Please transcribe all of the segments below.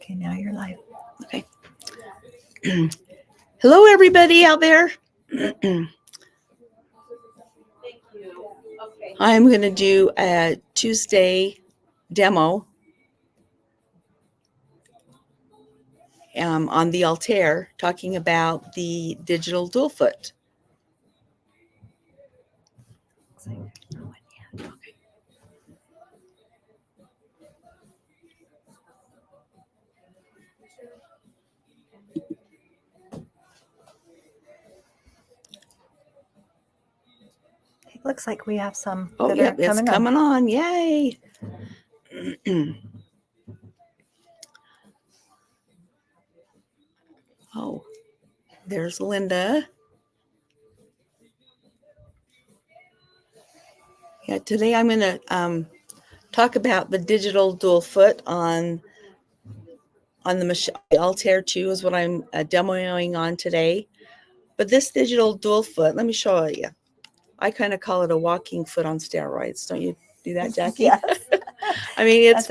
Okay, now you're live. Okay. Hello, everybody out there. I'm going to do a Tuesday demo on the Altair, talking about the digital dual foot. It looks like we have some. Oh, that yep, are it's coming on. Yay. Oh, there's Linda. Yeah, today I'm going to talk about the digital dual foot on the Altair 2 is what I'm demoing on today. But this digital dual foot, let me show you. I kind of call it a walking foot on steroids. Don't you do that, Jackie? Yes. I mean, it's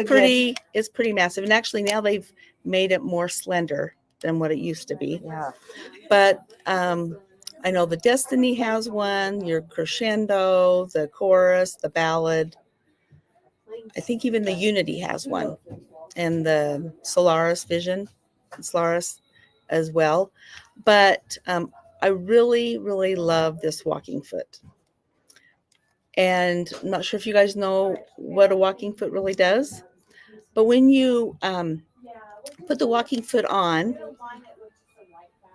pretty massive. And actually now they've made it more slender than what it used to be. Yeah. But I know the Destiny has one, your Crescendo, the Chorus, the Ballad. I think even the Unity has one, and the Solaris Vision, Solaris as well. But I really, really love this walking foot. And I'm not sure if you guys know what a walking foot really does, but when you put the walking foot on,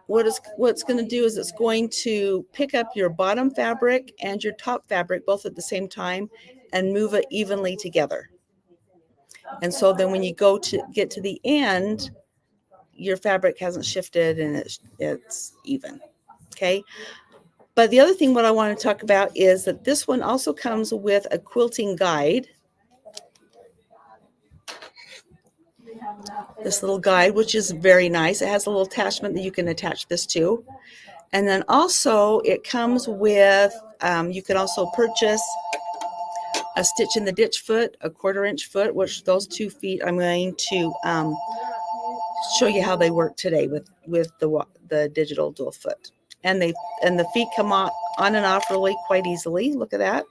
what it's going to do is it's going to pick up your bottom fabric and your top fabric both at the same time and move it evenly together. And so then when you go to get to the end, your fabric hasn't shifted and it's even. Okay. But the other thing what I want to talk about is that this one also comes with a quilting guide. This little guide, which is very nice. It has a little attachment that you can attach this to. And then also it comes with, you can also purchase a stitch in the ditch foot, a 1/4 inch foot, which those 2 feet I'm going to show you how they work today with the digital dual foot. And the feet come on and off really quite easily. Look at that.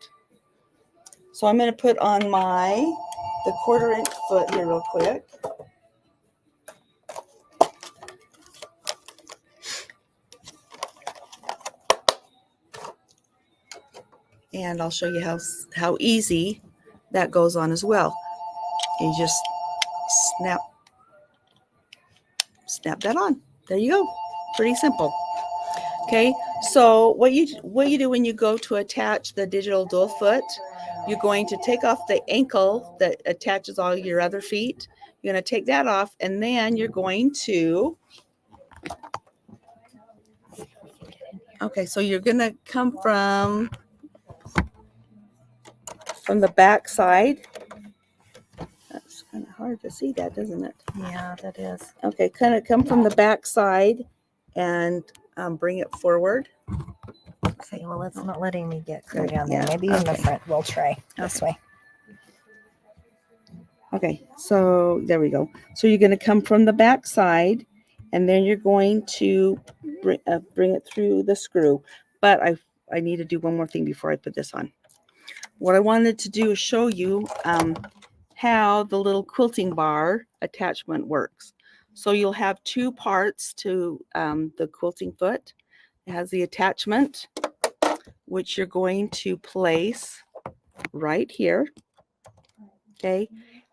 So I'm going to put on the 1/4 inch foot here real quick. And I'll show you how easy that goes on as well. You just snap that on. There you go. Pretty simple. Okay, so what you do when you go to attach the digital dual foot, you're going to take off the ankle that attaches all your other feet. You're going to take that off, and then you're going to, okay, so you're going to come from the back side. That's kind of hard to see that, isn't it? Yeah, that is. Okay, kind of come from the back side and bring it forward. Okay, well, it's not letting me get clear down there. Maybe in the front. We'll try this way. Okay, so there we go. So you're going to come from the back side, and then you're going to bring it through the screw. But I need to do one more thing before I put this on. What I wanted to do is show you how the little quilting bar attachment works. So you'll have 2 parts to the quilting foot. It has the attachment, which you're going to place right here. Okay,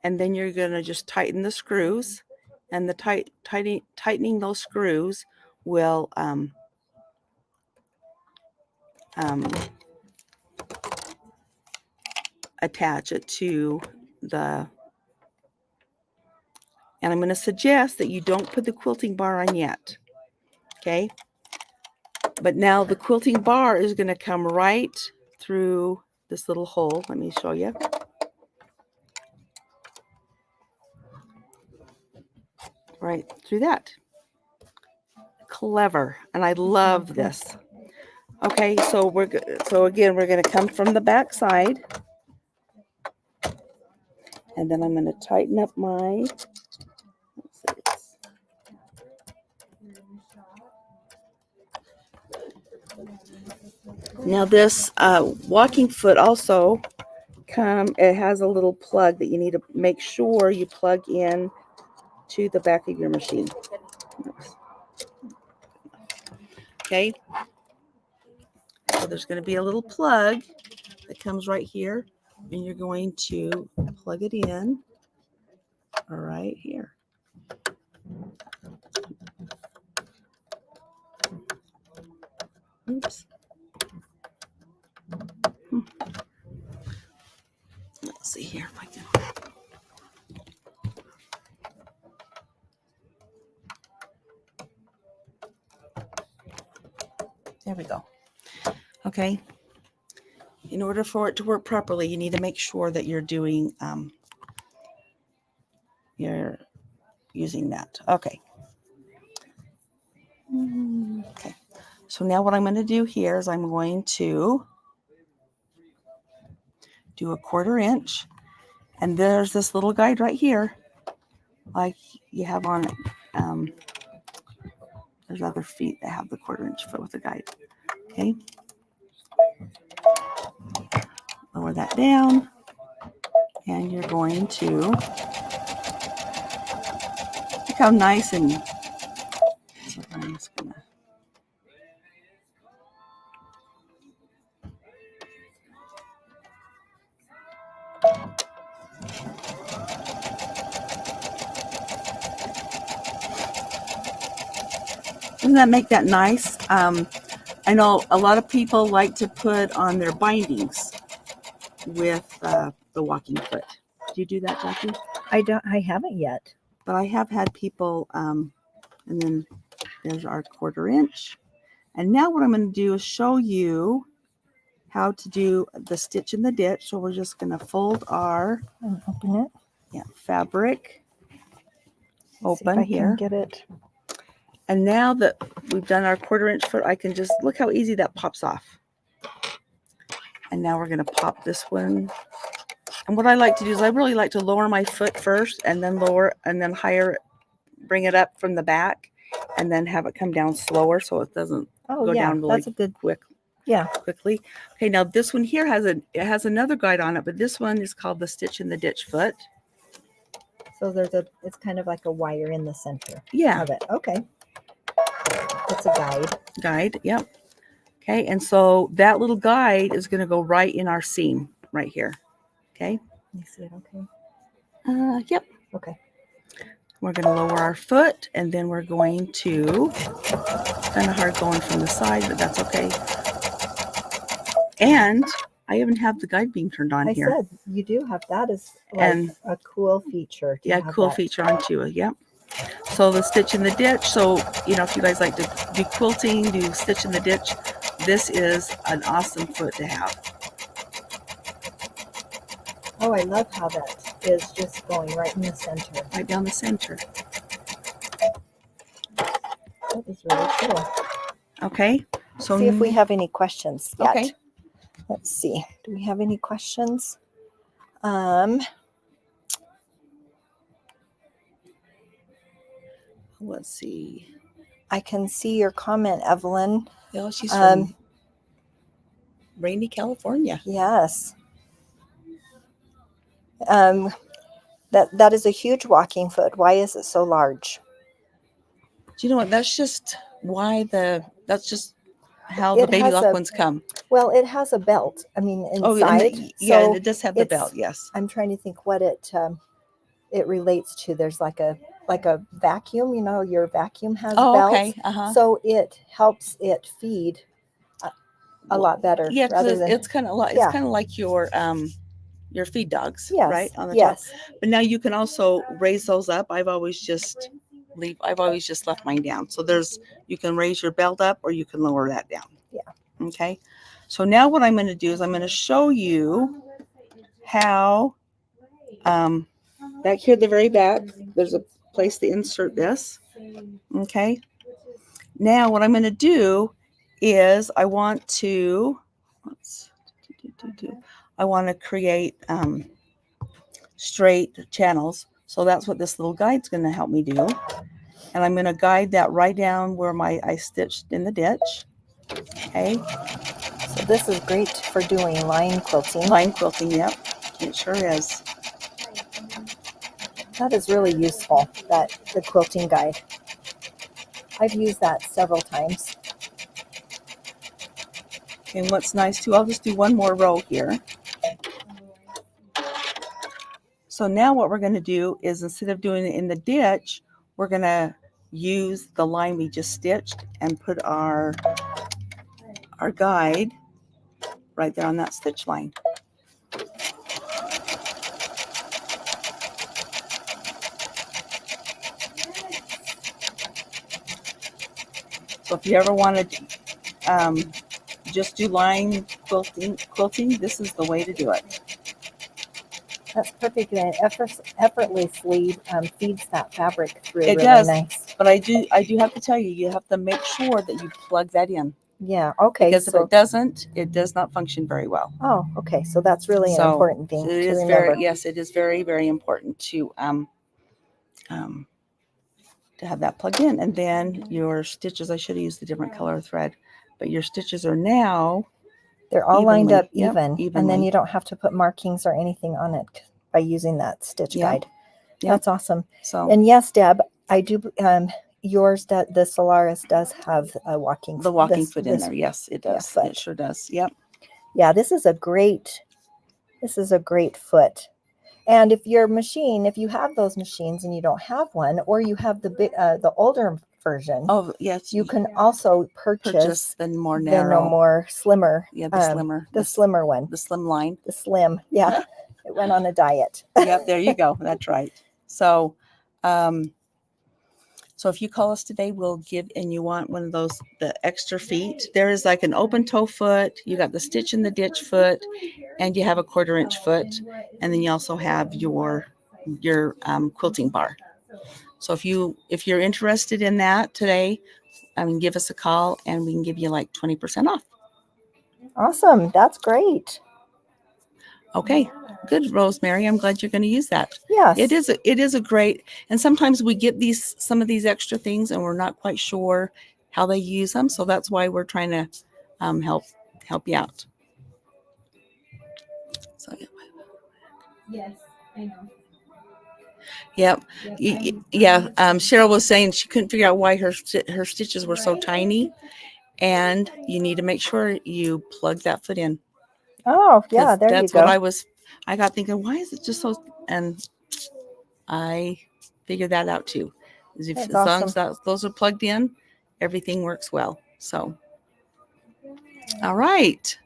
and then you're going to just tighten the screws, and the tightening those screws will attach it to the, and I'm going to suggest that you don't put the quilting bar on yet. Okay, but now the quilting bar is going to come right through this little hole. Let me show you. Right through that. Clever. And I love this. Okay, so again we're going to come from the back side, and then I'm going to tighten up my, let's see, Now this walking foot also it has a little plug that you need to make sure you plug in to the back of your machine. Okay. So there's going to be a little plug that comes right here, and you're going to plug it in right here. Oops. Let's see here if I can. There we go. Okay. In order for it to work properly, you need to make sure that you're doing, you're using that. Okay. Okay. So now what I'm going to do here is I'm going to do a 1/4 inch. And there's this little guide right here, like you have on it. There's other feet that have the 1/4 inch foot with a guide. Okay. Lower that down. And you're going to look how nice and so I'm just gonna doesn't that make that nice? I know a lot of people like to put on their bindings with the walking foot. Do you do that, Jackie? I haven't yet. But I have had people, and then there's our 1/4 inch. And now what I'm going to do is show you how to do the stitch in the ditch. So we're just going to fold our Open it. Fabric Let's see if open I here. can get it. And now that we've done our 1/4 inch foot, I can just look how easy that pops off. And now we're going to pop this one. And what I like to do is I really like to lower my foot first and then lower and then higher, bring it up from the back and then have it come down slower so it doesn't go down really that's a good. quickly. Okay, now this one here has another guide on it, but this one is called the stitch in the ditch foot. So it's kind of like a wire in the center Yeah. of it. Okay. It's a Guide, yep. Okay, and so that little guide is going to go right in our seam right here. Okay. You see it okay? Yep. Okay. We're going to lower our foot, and then we're going to, kind of hard going from the side, but that's okay. And I even have the guide being turned on here. I said you do have that is like And a cool feature. yeah, cool feature on too. Yep. So the stitch in the ditch. So, if you guys like to do quilting, do stitch in the ditch, this is an awesome foot to have. Oh, I love how that is just going right in the center. Right down the center. That is really cool. Okay. So See if we have any questions yet. Okay. Let's see. Do we have any questions? Let's see. I can see your comment, Evelyn. Yeah, she's from rainy California. Yes. That is a huge walking foot. Why is it so large? Do you know what? That's just how the It baby has lock a- ones come. Well, it has a belt. I mean, Oh, inside. and so it does have the it's- belt. Yes. I'm trying to think what it relates to. There's like a vacuum. Your vacuum has Oh, belts. okay. Uh-huh. So it helps it feed a lot better. Yeah, rather because than it's kind of like Yeah. it's kind of like your feed dogs, yes, right on the top. yes. But now you can also raise those up. I've always just left mine down. So you can raise your belt up or you can lower that down. Yeah. Okay. So now what I'm going to do is I'm going to show you how back here at the very back, there's a place to insert this. Okay. Now what I'm going to do is I want to create straight channels. So that's what this little guide's going to help me do. And I'm going to guide that right down where I stitched in the ditch. Okay. So this is great for doing line quilting. Line quilting, yep. It sure is. That is really useful, the quilting guide. I've used that several times. And what's nice too, I'll just do one more row here. So now what we're going to do is, instead of doing it in the ditch, we're going to use the line we just stitched and put our guide right there on that stitch line. So if you ever want to just do line quilting, this is the way to do it. That's perfect, and it effortlessly feeds that fabric through. It really does. Nice. But I do have to tell you, you have to make sure that you plug that in. Yeah. Okay. Because if it doesn't, it does not function very well. Oh, okay. So that's really an important thing it to is remember. Yes, it is very, very important to have that plugged in. And then your stitches, I should have used a different color thread, but your stitches are now they're all lined up evenly. and then you don't have to put markings or anything on it by using that stitch guide. That's awesome. So, and yes, Deb, I do. Yours, the Solaris does have a walking foot in there. Yes, it does. Yeah, it sure does. Yep. Yeah, this is a great foot. And if you have those machines and you don't have one, or you have the older version, oh yes, you can also purchase the more narrow, more slimmer. Yeah, the slimmer one, the slim line, the slim. Yeah, it went on a diet. Yep, there you go. That's right. So, so if you call us today, we'll give, and you want one of those, the extra feet, there is like an open toe foot, you got the stitch in the ditch foot, and you have a 1/4 inch foot. And then you also have your quilting bar. So if you're interested in that today, give us a call and we can give you like 20% off. Awesome. That's great. Okay, good, Rosemary. I'm glad you're going to use that. Yes. It is a great, and sometimes we get some of these extra things and we're not quite sure how they use them. So that's why we're trying to help you out. So, yes, I know. Yep. Yeah. Cheryl was saying she couldn't figure out why her stitches were so tiny, and you need to make sure you plug that foot in. Oh, yeah, there you go. That's what I got thinking, why is it just so, and I figured that out too. As long as those are plugged in, everything works well. So, all right.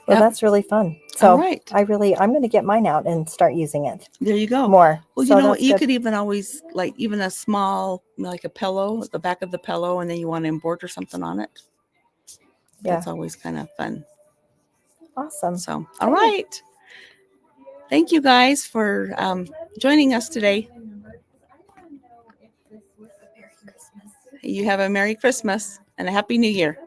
Well, that's really fun. So all right. I'm going to get mine out and start using it. There you go. More. Well, so you could even always, like, even a small, like a pillow, the back of the pillow, and then you want to embroider something on it. Yeah. That's always kind of fun. Awesome. So, all right. Thank you guys for joining us today. You have a Merry Christmas and a Happy New Year.